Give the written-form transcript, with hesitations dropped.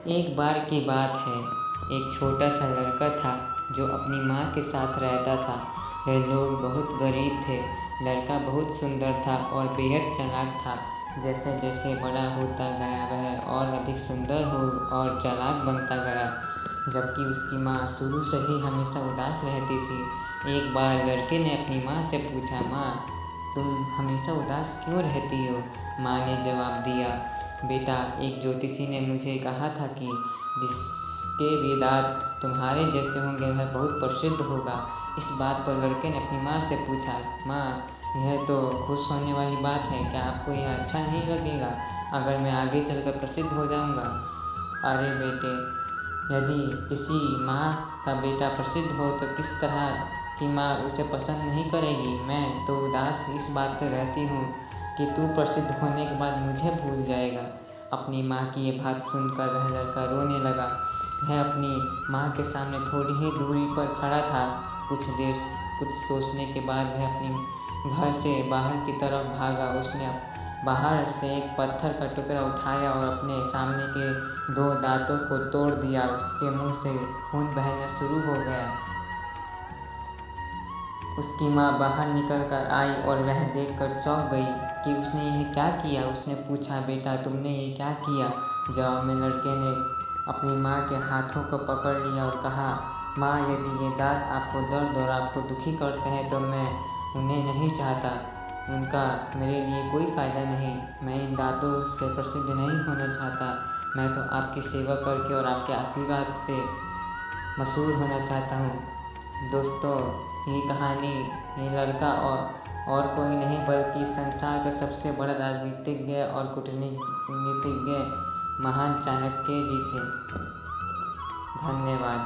एक बार की बात है। एक छोटा सा लड़का था जो अपनी माँ के साथ रहता था। वह लोग बहुत गरीब थे। लड़का बहुत सुंदर था और बेहद चालाक था। जैसे जैसे बड़ा होता गया वह और अधिक सुंदर हो और चालाक बनता गया, जबकि उसकी माँ शुरू से ही हमेशा उदास रहती थी। एक बार लड़के ने अपनी माँ से पूछा, माँ, तुम हमेशा उदास क्यों रहती हो? माँ ने जवाब दिया, बेटा, एक ज्योतिषी ने मुझे कहा था कि जिसके भी दांत तुम्हारे जैसे होंगे वह बहुत प्रसिद्ध होगा। इस बात पर लड़के ने अपनी माँ से पूछा, माँ, यह तो खुश होने वाली बात है। क्या आपको यह अच्छा नहीं लगेगा अगर मैं आगे चलकर प्रसिद्ध हो जाऊँगा? अरे बेटे, यदि किसी माँ का बेटा प्रसिद्ध हो तो किस तरह की माँ उसे पसंद नहीं करेगी। मैं तो उदास इस बात से रहती हूँ कि तू प्रसिद्ध होने के बाद मुझे भूल जाएगा। अपनी माँ की ये बात सुनकर वह लड़का रोने लगा। वह अपनी माँ के सामने थोड़ी ही दूरी पर खड़ा था। कुछ सोचने के बाद वह अपनी घर से बाहर की तरफ भागा। उसने बाहर से एक पत्थर का टुकड़ा उठाया और अपने सामने के 2 दांतों को तोड़ दिया। उसके मुंह से खून बहना शुरू हो गया। उसकी माँ बाहर निकल कर आई और वह देखकर चौंक गई कि उसने यह क्या किया। उसने पूछा, बेटा, तुमने ये क्या किया? जवाब में लड़के ने अपनी माँ के हाथों को पकड़ लिया और कहा, माँ, यदि ये दांत आपको दर्द और आपको दुखी करते हैं तो मैं उन्हें नहीं चाहता। उनका मेरे लिए कोई फ़ायदा नहीं। मैं इन दांतों से प्रसिद्ध नहीं होना चाहता। मैं तो आपकी सेवा करके और आपके आशीर्वाद से मशहूर होना चाहता हूँ। दोस्तों, ये कहानी, ये लड़का और कोई नहीं बल्कि संसार का सबसे बड़ा राजनीतिज्ञ और कूटनीतिज्ञ महान चाणक्य जी थे। धन्यवाद।